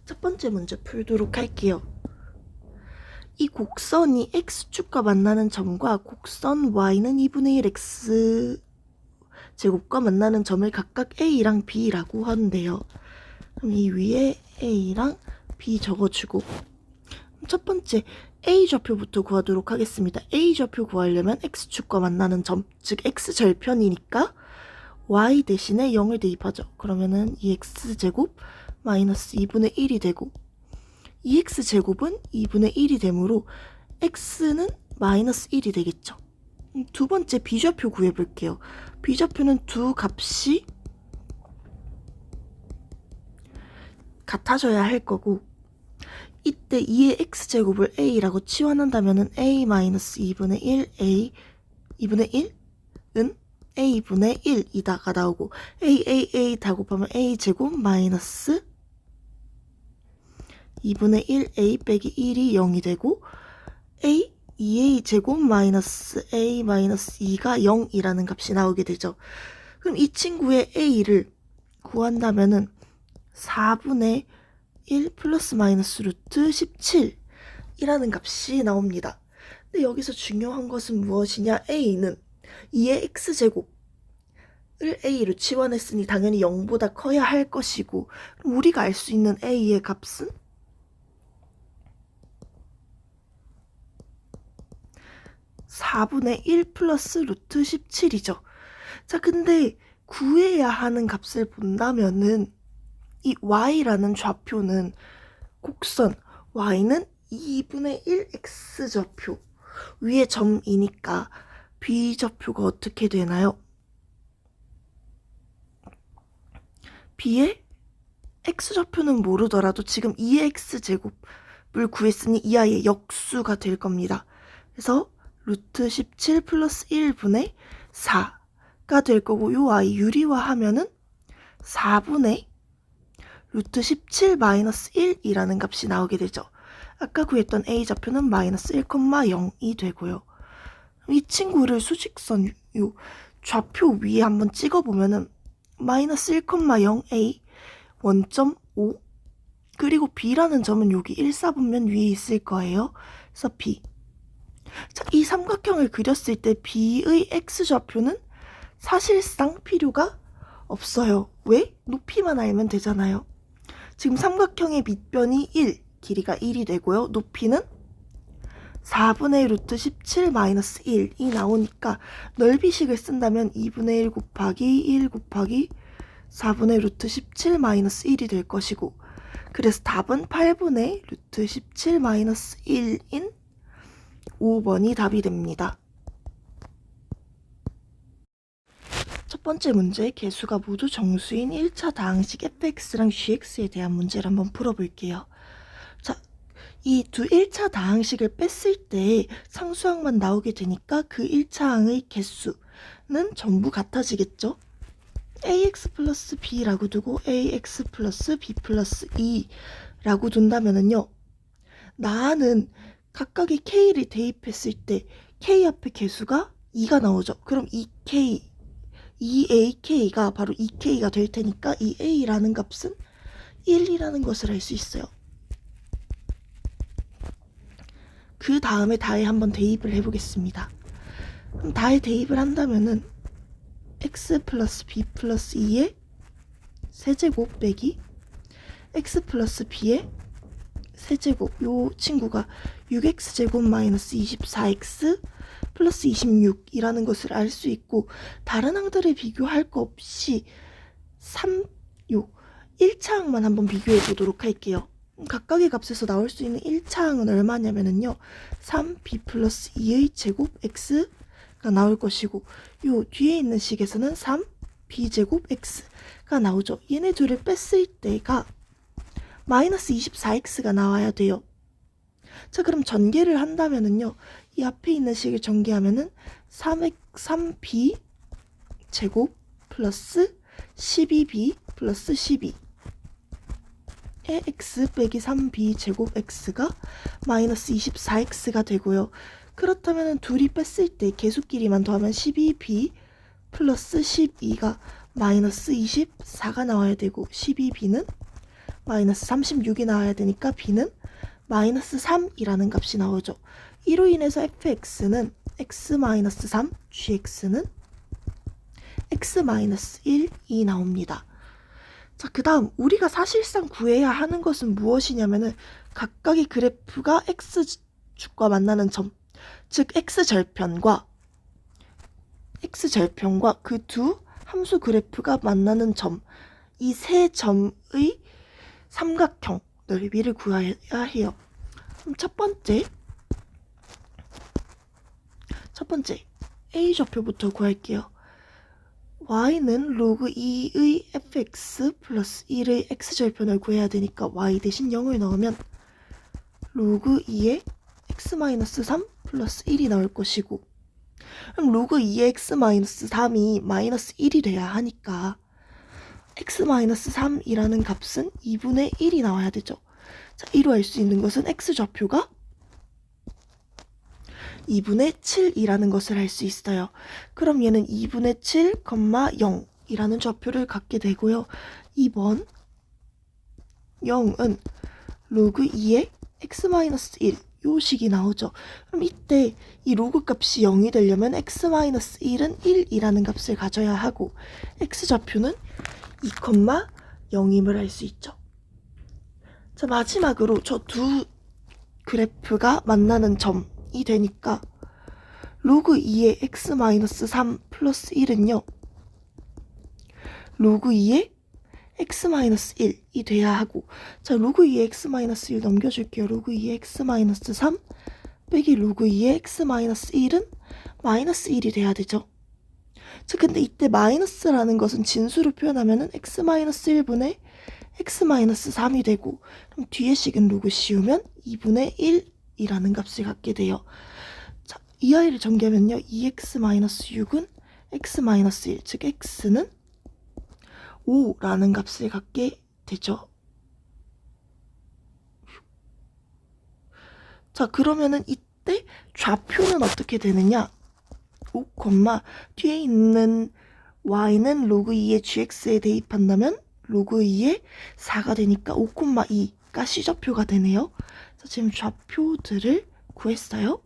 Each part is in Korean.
첫 번째 문제 풀도록 할게요. 이 곡선이 x축과 만나는 점과 곡선 y는 2분의 1 x 제곱과 만나는 점을 각각 a랑 b라고 하는데요. 그럼 이 위에 a랑 b 적어주고 첫 번째 a 좌표부터 구하도록 하겠습니다. a 좌표 구하려면 x축과 만나는 점, 즉 x절편이니까 y 대신에 0을 대입하죠. 그러면은 2x제곱 마이너스 2분의 1이 되고 2x제곱은 2분의 1이 되므로 x는 마이너스 1이 되겠죠. 두 번째 b좌표 구해볼게요. b좌표는 두 값이 같아져야 할 거고 이때 2의 x제곱을 a라고 치환한다면 a 마이너스 2분의 1 a 2분의 1은 a분의 1이다가 나오고 a 다 곱하면 a제곱 마이너스 2분의 1 a 빼기 1이 0이 되고 a 2a 제곱 마이너스 a 마이너스 2가 0이라는 값이 나오게 되죠. 그럼 이 친구의 a를 구한다면은 4분의 1 플러스 마이너스 루트 17이라는 값이 나옵니다. 근데 여기서 중요한 것은 무엇이냐? a는 2의 x제곱을 a로 치환했으니 당연히 0보다 커야 할 것이고 그럼 우리가 알 수 있는 a의 값은 4분의 1 플러스 루트 17이죠. 자, 근데 구해야 하는 값을 본다면은 이 y라는 좌표는 곡선 y는 2분의 1 x좌표 위에 점이니까 b좌표가 어떻게 되나요? b의 x좌표는 모르더라도 지금 2의 x제곱을 구했으니 이 아이의 역수가 될 겁니다. 그래서 루트 17 플러스 1분의 4가 될 거고 요 아이 유리화하면은 4분의 루트 17 마이너스 1이라는 값이 나오게 되죠. 아까 구했던 a좌표는 마이너스 1,0이 되고요. 이 친구를 수직선 요 좌표 위에 한번 찍어보면은 마이너스 1,0a 원점5 그리고 b라는 점은 여기 1사분면 위에 있을 거예요. 그래서 b. 자, 이 삼각형을 그렸을 때 b의 x좌표는 사실상 필요가 없어요. 왜? 높이만 알면 되잖아요. 지금 삼각형의 밑변이 1, 길이가 1이 되고요. 높이는 4분의 루트 17 마이너스 1이 나오니까 넓이식을 쓴다면 2분의 1 곱하기 1 곱하기 4분의 루트 17 마이너스 1이 될 것이고 그래서 답은 8분의 루트 17 마이너스 1인 5번이 답이 됩니다. 첫 번째 문제, 개수가 모두 정수인 1차 다항식 fx랑 gx에 대한 문제를 한번 풀어볼게요. 자, 이 두 1차 다항식을 뺐을 때 상수항만 나오게 되니까 그 1차항의 개수는 전부 같아지겠죠? ax 플러스 b라고 두고 ax 플러스 b 플러스 2라고 둔다면은요. 나는 각각의 k를 대입했을 때 k 앞에 개수가 2가 나오죠. 그럼 2ak가 바로 2k가 될 테니까 이 a라는 값은 1이라는 것을 알 수 있어요. 그 다음에 다에 한번 대입을 해보겠습니다. 그럼 다에 대입을 한다면은 x 플러스 b 플러스 2의 세제곱 빼기 x 플러스 b의 세제곱 요 친구가 6x제곱 마이너스 24x 플러스 26이라는 것을 알 수 있고 다른 항들을 비교할 거 없이 1차항만 한번 비교해 보도록 할게요. 각각의 값에서 나올 수 있는 1차항은 얼마냐면요 3b 플러스 2의 제곱 x가 나올 것이고 요 뒤에 있는 식에서는 3b 제곱 x가 나오죠. 얘네 둘을 뺐을 때가 마이너스 24x가 나와야 돼요. 자, 그럼 전개를 한다면은요. 이 앞에 있는 식을 전개하면은 3b 제곱 플러스 12b 플러스 12의 x 빼기 3b 제곱 x가 마이너스 24x가 되고요. 그렇다면 둘이 뺐을 때 개수끼리만 더하면 12b 플러스 12가 마이너스 24가 나와야 되고 12b는 마이너스 36이 나와야 되니까 b는 마이너스 3이라는 값이 나오죠. 이로 인해서 fx는 x-3, gx는 x-1이 나옵니다. 자, 그 다음 우리가 사실상 구해야 하는 것은 무엇이냐면은 각각의 그래프가 x축과 만나는 점, 즉 x절편과 그 두 함수 그래프가 만나는 점, 이 세 점의 삼각형 넓이를 구해야 해요. 그럼 첫 번째 a좌표부터 구할게요. y는 로그 2의 fx 플러스 1의 x절편을 구해야 되니까 y 대신 0을 넣으면 로그 2의 x-3 플러스 1이 나올 것이고, 그럼 로그 2의 x-3이 마이너스 1이 돼야 하니까 x-3이라는 값은 2분의 1이 나와야 되죠. 자, 이로 알 수 있는 것은 x좌표가 2분의 7이라는 것을 알 수 있어요. 그럼 얘는 2분의 7, 0이라는 좌표를 갖게 되고요. 2번 0은 로그 2의 x-1 요 식이 나오죠. 그럼 이때 이 로그 값이 0이 되려면 x-1은 1이라는 값을 가져야 하고 x좌표는 2,0임을 알 수 있죠. 자, 마지막으로 저 두 그래프가 만나는 점이 되니까 로그 2의 x-3 플러스 1은요 로그 2의 x-1이 돼야 하고, 자, 로그 2의 x-1 넘겨줄게요. 로그 2의 x-3 빼기 로그 2의 x-1은 마이너스 1이 돼야 되죠. 자, 근데 이때 마이너스라는 것은 진수로 표현하면은 x-1분의 x-3이 되고, 그럼 뒤에 식은 로그 씌우면 2분의 1이라는 값을 갖게 돼요. 자, 이 아이를 전개하면요 2x-6은 x-1, 즉 x는 5라는 값을 갖게 되죠. 자, 그러면은 이때 좌표는 어떻게 되느냐? 5, 뒤에 있는 y는 로그 2의 gx에 대입한다면 로그 2의 4가 되니까 5,2가 c좌표가 되네요. 자, 지금 좌표들을 구했어요.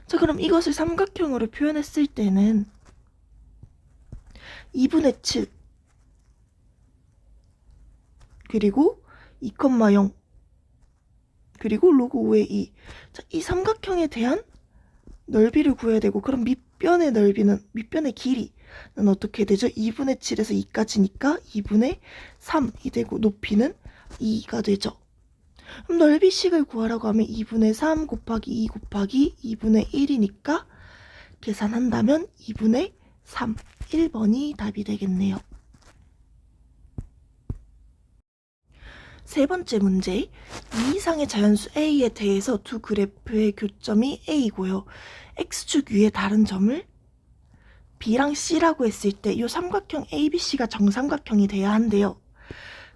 자, 그럼 이것을 삼각형으로 표현했을 때는 2분의 7 그리고 2,0 그리고 로그 5의 2. 자, 이 삼각형에 대한 넓이를 구해야 되고, 그럼 밑변의 길이는 어떻게 되죠? 2분의 7에서 2까지니까 2분의 3이 되고 높이는 2가 되죠. 그럼 넓이식을 구하라고 하면 2분의 3 곱하기 2 곱하기 2분의 1이니까 계산한다면 2분의 3, 1번이 답이 되겠네요. 세 번째 문제, 이 이상의 자연수 A에 대해서 두 그래프의 교점이 A고요. X축 위에 다른 점을 B랑 C라고 했을 때 이 삼각형 ABC가 정삼각형이 돼야 한대요.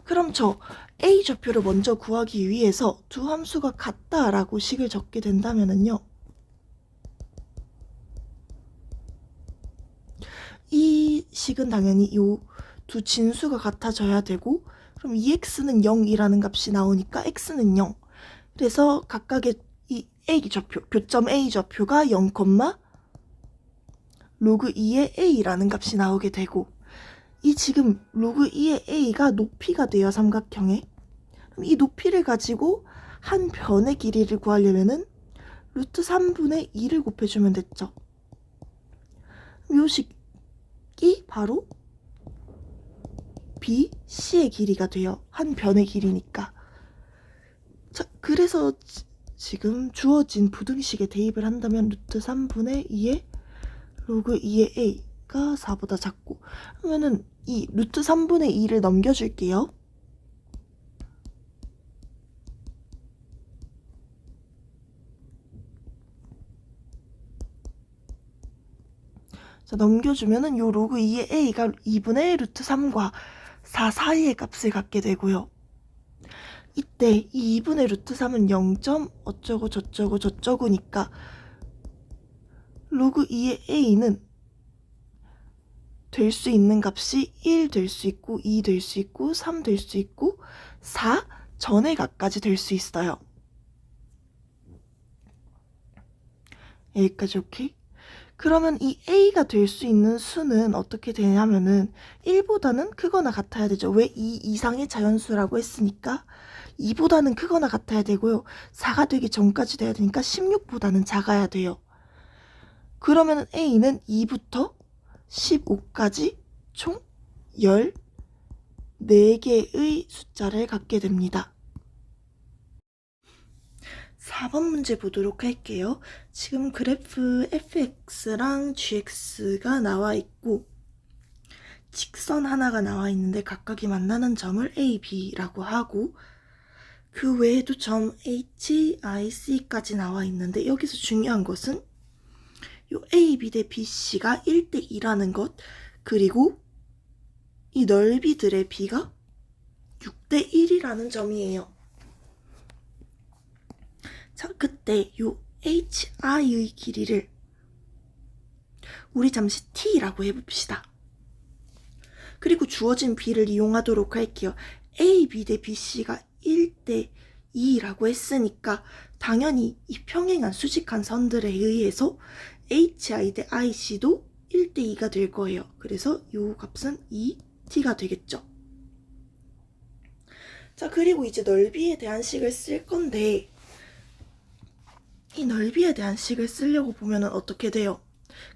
그럼 저 A좌표를 먼저 구하기 위해서 두 함수가 같다라고 식을 적게 된다면은요, 이 식은 당연히 이 두 진수가 같아져야 되고, 그럼 2x는 0이라는 값이 나오니까 x는 0. 그래서 각각의 이 A좌표, 교점 A좌표가 0, 로그 2의 A라는 값이 나오게 되고, 이 지금 로그 2의 A가 높이가 돼요, 삼각형에. 그럼 이 높이를 가지고 한 변의 길이를 구하려면은 루트 3분의 2를 곱해주면 됐죠. 요 식이 바로 B, C의 길이가 돼요. 한 변의 길이니까. 자, 그래서 지금 주어진 부등식에 대입을 한다면 루트 3분의 2의 로그 2의 A가 4보다 작고, 그러면은 이 루트 3분의 2를 넘겨줄게요. 자, 넘겨주면은 요 로그 2의 A가 2분의 루트 3과 4 사이의 값을 갖게 되고요. 이때 이 2분의 루트 3은 0점 어쩌고 저쩌고 저쩌고니까 로그 2의 A는 될 수 있는 값이 1 될 수 있고 2 될 수 있고 3 될 수 있고 4 전의 값까지 될 수 있어요. 여기까지 오케이? 그러면 이 a가 될 수 있는 수는 어떻게 되냐면은 1보다는 크거나 같아야 되죠. 왜 2 이상의 자연수라고 했으니까 2보다는 크거나 같아야 되고요. 4가 되기 전까지 돼야 되니까 16보다는 작아야 돼요. 그러면 a는 2부터 15까지 총 14개의 숫자를 갖게 됩니다. 4번 문제 보도록 할게요. 지금 그래프 fx랑 gx가 나와 있고 직선 하나가 나와 있는데 각각이 만나는 점을 a, b라고 하고 그 외에도 점 h, i, c까지 나와 있는데 여기서 중요한 것은 요 a, b 대 b, c가 1대 2라는 것 그리고 이 넓이들의 b가 6대 1이라는 점이에요. 자, 그때 요 hi의 길이를 우리 잠시 t라고 해봅시다. 그리고 주어진 b를 이용하도록 할게요. a, b 대 b, c가 1대 2라고 했으니까 당연히 이 평행한 수직한 선들에 의해서 hi 대 ic도 1대 2가 될 거예요. 그래서 요 값은 2t가 되겠죠. 자, 그리고 이제 넓이에 대한 식을 쓸 건데 이 넓이에 대한 식을 쓰려고 보면은 어떻게 돼요?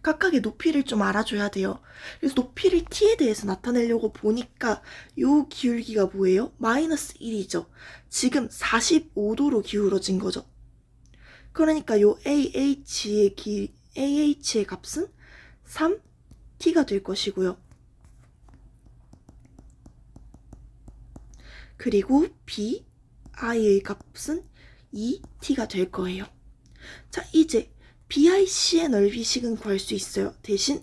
각각의 높이를 좀 알아줘야 돼요. 그래서 높이를 t에 대해서 나타내려고 보니까 요 기울기가 뭐예요? 마이너스 1이죠. 지금 45도로 기울어진 거죠. 그러니까 요 ah의 값은 3t가 될 것이고요. 그리고 bi의 값은 2t가 될 거예요. 자, 이제 BIC의 넓이식은 구할 수 있어요. 대신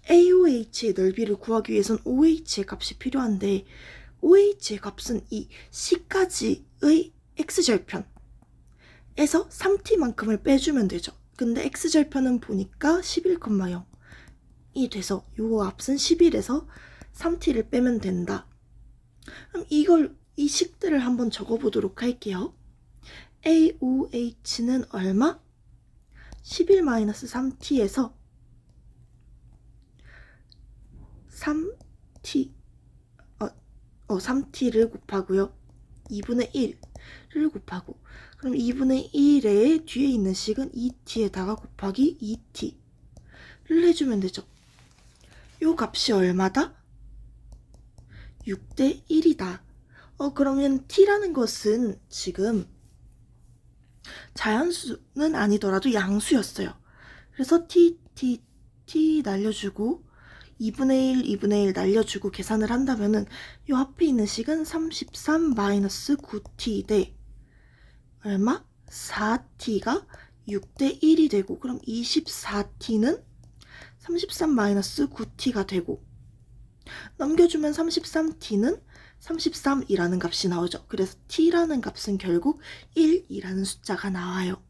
AOH의 넓이를 구하기 위해선 OH의 값이 필요한데 OH의 값은 이 C까지의 X절편에서 3T만큼을 빼주면 되죠. 근데 X절편은 보니까 11,0이 돼서 요 값은 11에서 3T를 빼면 된다. 그럼 이 식들을 한번 적어보도록 할게요. AOH는 얼마? 11-3t에서 3t를 곱하고요. 2분의 1을 곱하고 그럼 2분의 1의 뒤에 있는 식은 2t에다가 곱하기 2t를 해주면 되죠. 요 값이 얼마다? 6대 1이다. 그러면 t라는 것은 지금 자연수는 아니더라도 양수였어요. 그래서 t 날려주고 2분의 1 날려주고 계산을 한다면은 요 앞에 있는 식은 33-9t 대 얼마? 4t가 6대 1이 되고 그럼 24t는 33-9t가 되고 넘겨주면 33t는 33이라는 값이 나오죠. 그래서 t라는 값은 결국 1이라는 숫자가 나와요.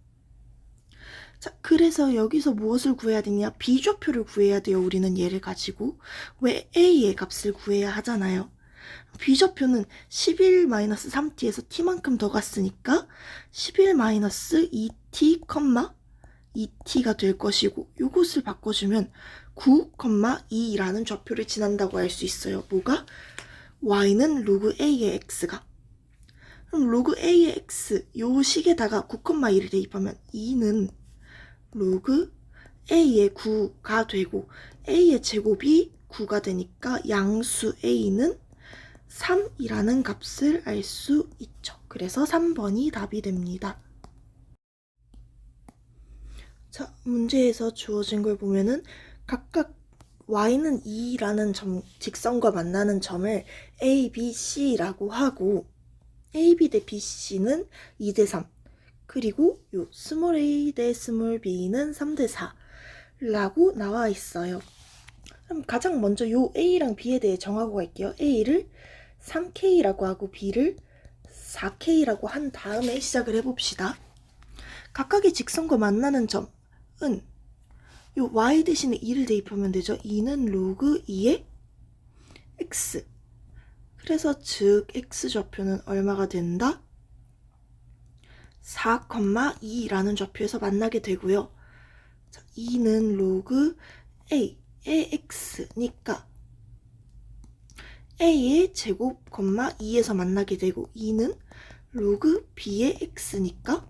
자, 그래서 여기서 무엇을 구해야 되냐? 비좌표를 구해야 돼요. 우리는 얘를 가지고. 왜 a의 값을 구해야 하잖아요. 비좌표는 11-3t에서 t만큼 더 갔으니까 11-2t, 2t가 될 것이고 요것을 바꿔주면 9,2라는 좌표를 지난다고 할 수 있어요. 뭐가? y는 로그 a의 x가 그럼 로그 a의 x 요 식에다가 9,2를 대입하면 2는 로그 a의 9가 되고 a의 제곱이 9가 되니까 양수 a는 3이라는 값을 알 수 있죠. 그래서 3번이 답이 됩니다. 자, 문제에서 주어진 걸 보면은 각각 y는 2라는 직선과 만나는 점을 a, b, c라고 하고 a, b 대 b, c는 2대 3 그리고 요 스몰 a 대 스몰 b는 3대 4라고 나와 있어요. 그럼 가장 먼저 요 a랑 b에 대해 정하고 갈게요. a를 3k라고 하고 b를 4k라고 한 다음에 시작을 해봅시다. 각각의 직선과 만나는 점은 요 y 대신에 2를 대입하면 되죠. 2는 로그 2의 x. 그래서 즉 x좌표는 얼마가 된다? 4,2라는 좌표에서 만나게 되고요. 자, 2는 로그 a의 x니까 a의 제곱, 2에서 만나게 되고 2는 로그 b의 x니까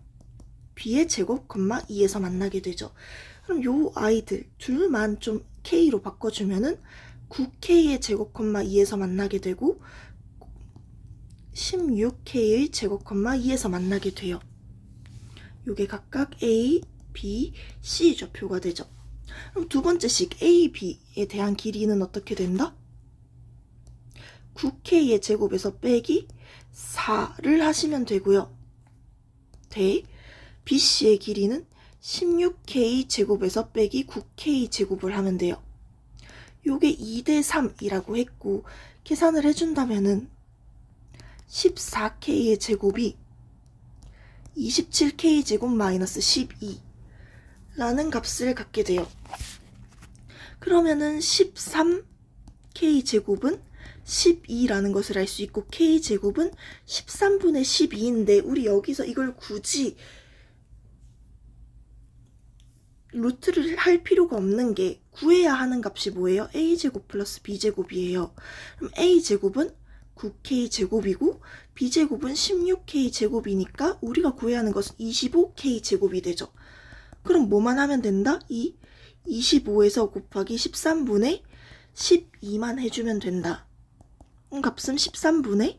b의 제곱, 2에서 만나게 되죠. 그럼 요 아이들 둘만 좀 k로 바꿔주면은 9k의 제곱, 2에서 만나게 되고 16k의 제곱, 2에서 만나게 돼요. 요게 각각 A, B, C 좌표가 되죠. 그럼 두 번째 식 A, B에 대한 길이는 어떻게 된다? 9K의 제곱에서 빼기 4를 하시면 되고요. 대 BC의 길이는 16K 제곱에서 빼기 9K 제곱을 하면 돼요. 요게 2대 3이라고 했고 계산을 해준다면은 14K의 제곱이 27K 제곱 마이너스 12 라는 값을 갖게 돼요. 그러면은 13K 제곱은 12라는 것을 알 수 있고 K 제곱은 13분의 12인데 우리 여기서 이걸 굳이 루트를 할 필요가 없는 게 구해야 하는 값이 뭐예요? A제곱 플러스 B제곱이에요. 그럼 A제곱은 9K 제곱이고 B제곱은 16K 제곱이니까 우리가 구해야 하는 것은 25K 제곱이 되죠. 그럼 뭐만 하면 된다? 이 25에서 곱하기 13분의 12만 해주면 된다. 값은 13분의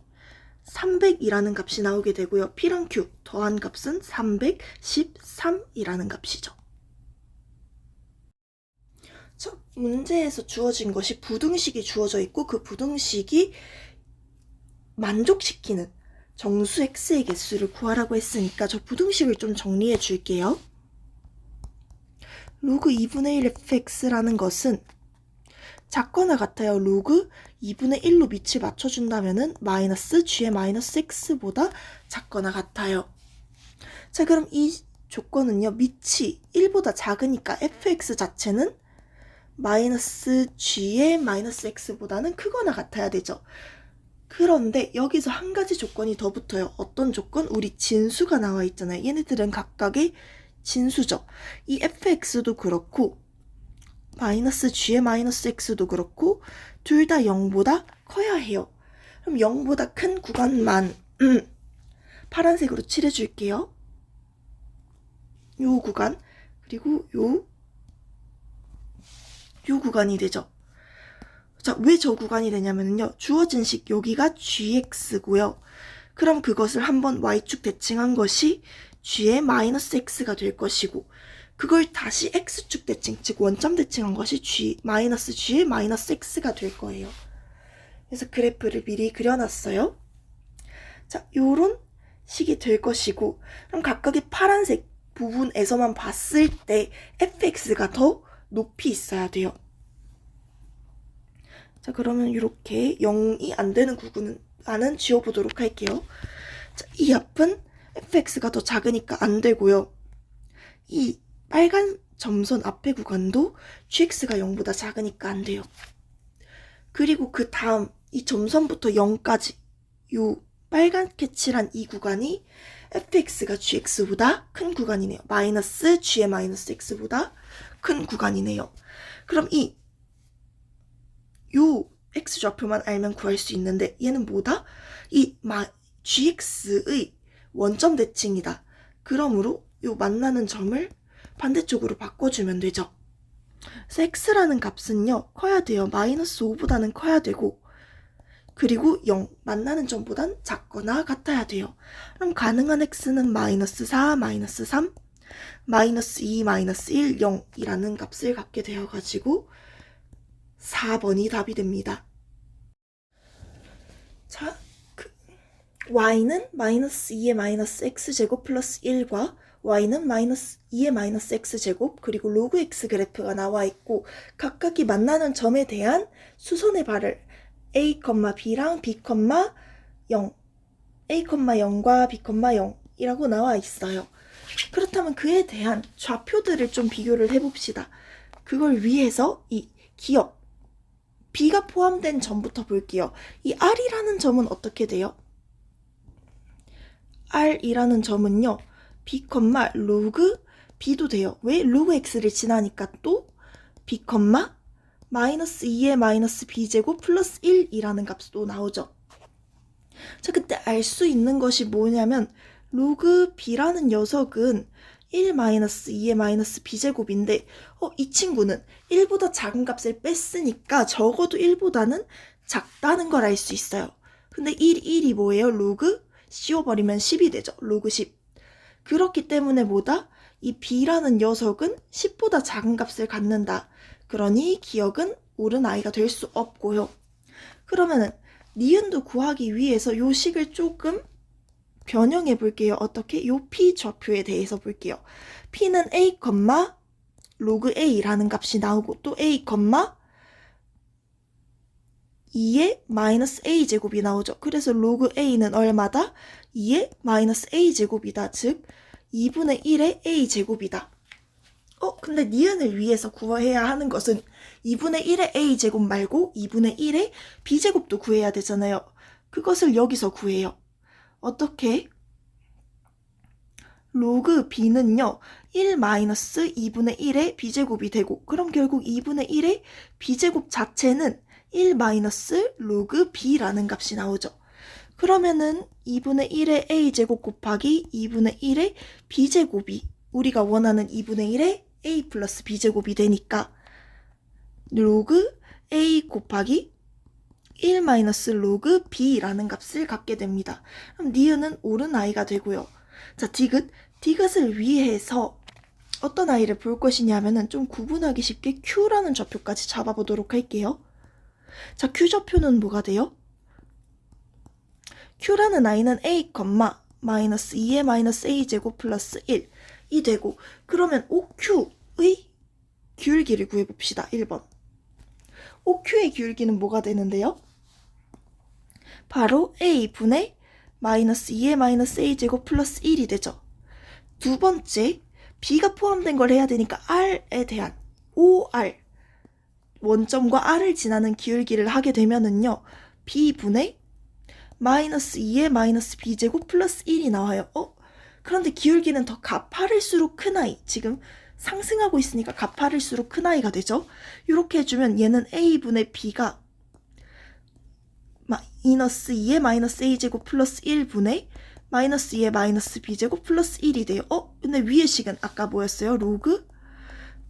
300이라는 값이 나오게 되고요. P랑 Q 더한 값은 313이라는 값이죠. 자, 문제에서 주어진 것이 부등식이 주어져 있고 그 부등식이 만족시키는 정수 x의 개수를 구하라고 했으니까 저 부등식을 좀 정리해 줄게요. 로그 2분의 1 fx라는 것은 작거나 같아요. 로그 2분의 1로 밑을 맞춰준다면은 마이너스 g의 마이너스 x보다 작거나 같아요. 자, 그럼 이 조건은요. 밑이 1보다 작으니까 fx 자체는 마이너스 g의 마이너스 x보다는 크거나 같아야 되죠. 그런데 여기서 한 가지 조건이 더 붙어요. 어떤 조건? 우리 진수가 나와 있잖아요. 얘네들은 각각의 진수죠. 이 fx도 그렇고 마이너스 g의 마이너스 x도 그렇고 둘 다 0보다 커야 해요. 그럼 0보다 큰 구간만 파란색으로 칠해줄게요. 요 구간 그리고 요 구간이 되죠. 자, 왜 저 구간이 되냐면요. 주어진 식 여기가 gx고요. 그럼 그것을 한번 y축 대칭한 것이 g의 마이너스 x가 될 것이고 그걸 다시 x축 대칭, 즉 원점 대칭한 것이 마이너스 g의 마이너스 x가 될 거예요. 그래서 그래프를 미리 그려놨어요. 자, 요런 식이 될 것이고 그럼 각각의 파란색 부분에서만 봤을 때 fx가 더 높이 있어야 돼요. 자, 그러면 이렇게 0이 안 되는 구간은 지워보도록 할게요. 자, 이 앞은 fx가 더 작으니까 안 되고요. 이 빨간 점선 앞의 구간도 gx가 0보다 작으니까 안 돼요. 그리고 그 다음 이 점선부터 0까지 요 빨갛게 칠한 이 구간이 fx가 gx보다 큰 구간이네요. 마이너스 g의 마이너스 x보다 큰 구간이네요. 그럼 요 x좌표만 알면 구할 수 있는데 얘는 뭐다? gx의 원점 대칭이다. 그러므로 요 만나는 점을 반대쪽으로 바꿔주면 되죠. 그래서 x라는 값은요 커야 돼요. 마이너스 5보다는 커야 되고 그리고 0 만나는 점보단 작거나 같아야 돼요. 그럼 가능한 x는 마이너스 4, 마이너스 3, 마이너스 2, 마이너스 1, 0이라는 값을 갖게 되어가지고 4번이 답이 됩니다. 자, y는 마이너스 2의 마이너스 x제곱 플러스 1과 y는 마이너스 2의 마이너스 x제곱 그리고 로그 x 그래프가 나와 있고 각각이 만나는 점에 대한 수선의 발을 a, b랑 b, 0 a, 0과 b, 0이라고 나와 있어요. 그렇다면 그에 대한 좌표들을 좀 비교를 해봅시다. 그걸 위해서 이 기억 b가 포함된 점부터 볼게요. 이 r이라는 점은 어떻게 돼요? r이라는 점은요. b, 로그 b도 돼요. 왜? 로그 x를 지나니까 또 b, 마이너스 2의 마이너스 b제곱 플러스 1이라는 값도 나오죠. 자, 그때 알 수 있는 것이 뭐냐면 로그 b라는 녀석은 1 마이너스 2의 마이너스 b제곱인데 이 친구는 1보다 작은 값을 뺐으니까 적어도 1보다는 작다는 걸 알 수 있어요. 근데 1이 뭐예요? 로그 씌워버리면 10이 되죠. 로그 10. 그렇기 때문에 뭐다? 이 b라는 녀석은 10보다 작은 값을 갖는다. 그러니 기억은 옳은 아이가 될 수 없고요. 그러면은 니은도 구하기 위해서 요 식을 조금 변형해 볼게요. 어떻게? 요 p 좌표에 대해서 볼게요. p는 a, 로그 a라는 값이 나오고 또 a, 2의 마이너스 a 제곱이 나오죠. 그래서 로그 a는 얼마다? 2의 마이너스 a 제곱이다. 즉 2분의 1의 a 제곱이다. 근데 니은을 위해서 구해야 하는 것은 2분의 1의 a 제곱 말고 2분의 1의 b 제곱도 구해야 되잖아요. 그것을 여기서 구해요. 어떻게? 로그 b는요. 1 마이너스 2분의 1의 b제곱이 되고 그럼 결국 2분의 1의 b제곱 자체는 1 마이너스 로그 b라는 값이 나오죠. 그러면은 2분의 1의 a제곱 곱하기 2분의 1의 b제곱이 우리가 원하는 2분의 1의 a 플러스 b제곱이 되니까 로그 a 곱하기 1 마이너스 로그 b라는 값을 갖게 됩니다. 그럼 니은은 옳은 아이가 되고요. 자, 디귿을 위해서 어떤 아이를 볼 것이냐면은 좀 구분하기 쉽게 q라는 좌표까지 잡아보도록 할게요. 자, q 좌표는 뭐가 돼요? q라는 아이는 a, 마이너스 2의 마이너스 a 제곱 플러스 1이 되고 그러면 OQ의 기울기를 구해봅시다. 1번. OQ의 기울기는 뭐가 되는데요? 바로 a분의 마이너스 2의 마이너스 a 제곱 플러스 1이 되죠. 두 번째, b가 포함된 걸 해야 되니까 r에 대한 OR 원점과 r을 지나는 기울기를 하게 되면은요. b분의 마이너스 2의 마이너스 b제곱 플러스 1이 나와요. 그런데 기울기는 더 가파를수록 큰 아이. 지금 상승하고 있으니까 가파를수록 큰 아이가 되죠. 이렇게 해주면 얘는 a분의 b가 마이너스 2의 마이너스 a제곱 플러스 1분의 마이너스 2의 마이너스 b제곱 플러스 1이 돼요. 근데 위의 식은 아까 뭐였어요? 로그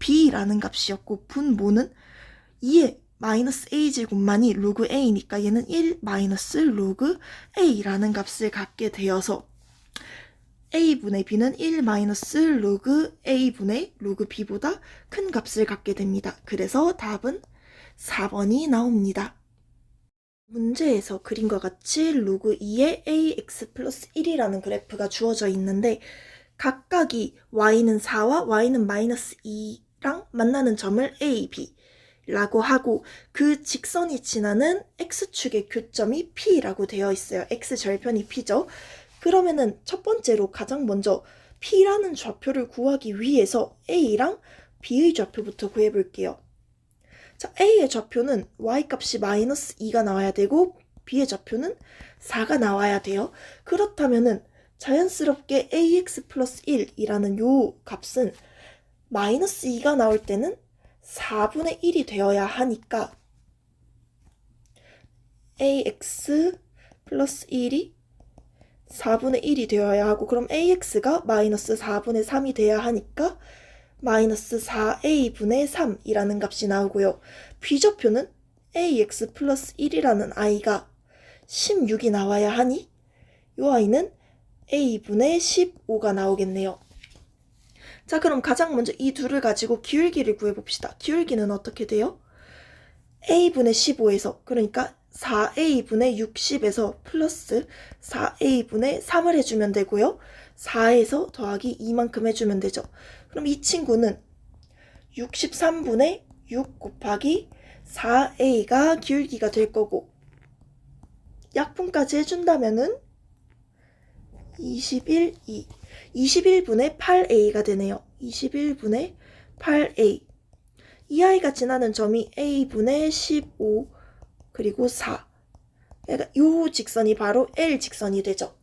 b라는 값이었고 분모는 2의 마이너스 a제곱만이 로그 a니까 얘는 1 마이너스 로그 a라는 값을 갖게 되어서 a분의 b는 1 마이너스 로그 a분의 로그 b보다 큰 값을 갖게 됩니다. 그래서 답은 4번이 나옵니다. 문제에서 그림과 같이 로그 2의 ax 플러스 1이라는 그래프가 주어져 있는데 각각이 y는 4와 y는 마이너스 2랑 만나는 점을 a, b 라고 하고 그 직선이 지나는 x축의 교점이 p라고 되어 있어요. x절편이 p죠. 그러면은 첫 번째로 가장 먼저 p라는 좌표를 구하기 위해서 a랑 b의 좌표부터 구해볼게요. 자, a의 좌표는 y값이 마이너스 2가 나와야 되고 b의 좌표는 4가 나와야 돼요. 그렇다면은 자연스럽게 ax 플러스 1이라는 요 값은 마이너스 2가 나올 때는 4분의 1이 되어야 하니까 ax 플러스 1이 4분의 1이 되어야 하고 그럼 ax가 마이너스 4분의 3이 돼야 하니까 마이너스 4a분의 3이라는 값이 나오고요. b좌표는 ax 플러스 1이라는 아이가 16이 나와야 하니 이 아이는 a분의 15가 나오겠네요. 자, 그럼 가장 먼저 이 둘을 가지고 기울기를 구해봅시다. 기울기는 어떻게 돼요? a분의 15에서 그러니까 4a분의 60에서 플러스 4a분의 3을 해주면 되고요. 4에서 더하기 2만큼 해주면 되죠. 그럼 이 친구는 63분의 6 곱하기 4a가 기울기가 될 거고 약분까지 해준다면은 21분의 8a가 되네요. 21분의 8a. 이 아이가 지나는 점이 a분의 15 그리고 4. 그러니까 요 직선이 바로 L 직선이 되죠.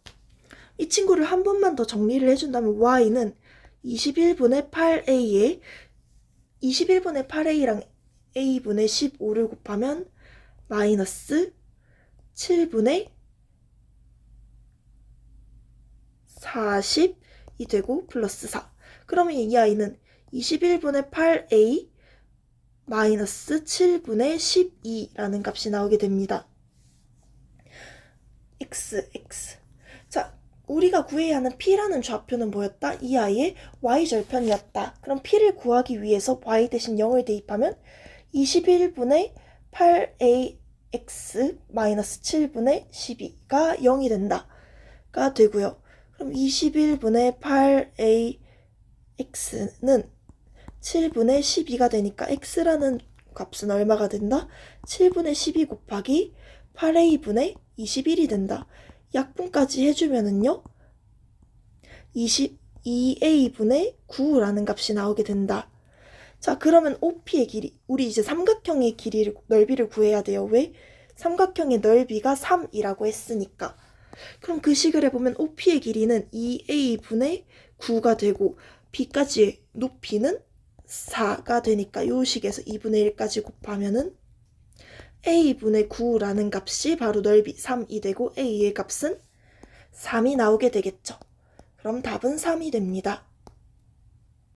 이 친구를 한 번만 더 정리를 해준다면 y는 21분의 8a에 21분의 8a랑 a분의 15를 곱하면 마이너스 7분의 40이 되고 플러스 4. 그러면 이 아이는 21분의 8a 마이너스 7분의 12라는 값이 나오게 됩니다. x. 자, 우리가 구해야 하는 p라는 좌표는 뭐였다? 이 아이의 y절편이었다. 그럼 p를 구하기 위해서 y 대신 0을 대입하면 21분의 8ax 마이너스 7분의 12가 0이 된다. 가 되고요. 그럼 21분의 8ax는 7분의 12가 되니까 x라는 값은 얼마가 된다? 7분의 12 곱하기 8a분의 21이 된다. 약분까지 해주면은요 22a분의 9라는 값이 나오게 된다. 자, 그러면 OP의 길이, 우리 이제 삼각형의 길이를, 넓이를 구해야 돼요. 왜? 삼각형의 넓이가 3이라고 했으니까. 그럼 그 식을 해보면 OP의 길이는 2a분의 9가 되고 b까지의 높이는 4가 되니까 이 식에서 2분의 1까지 곱하면은 a분의 9라는 값이 바로 넓이 3이 되고 a의 값은 3이 나오게 되겠죠. 그럼 답은 3이 됩니다.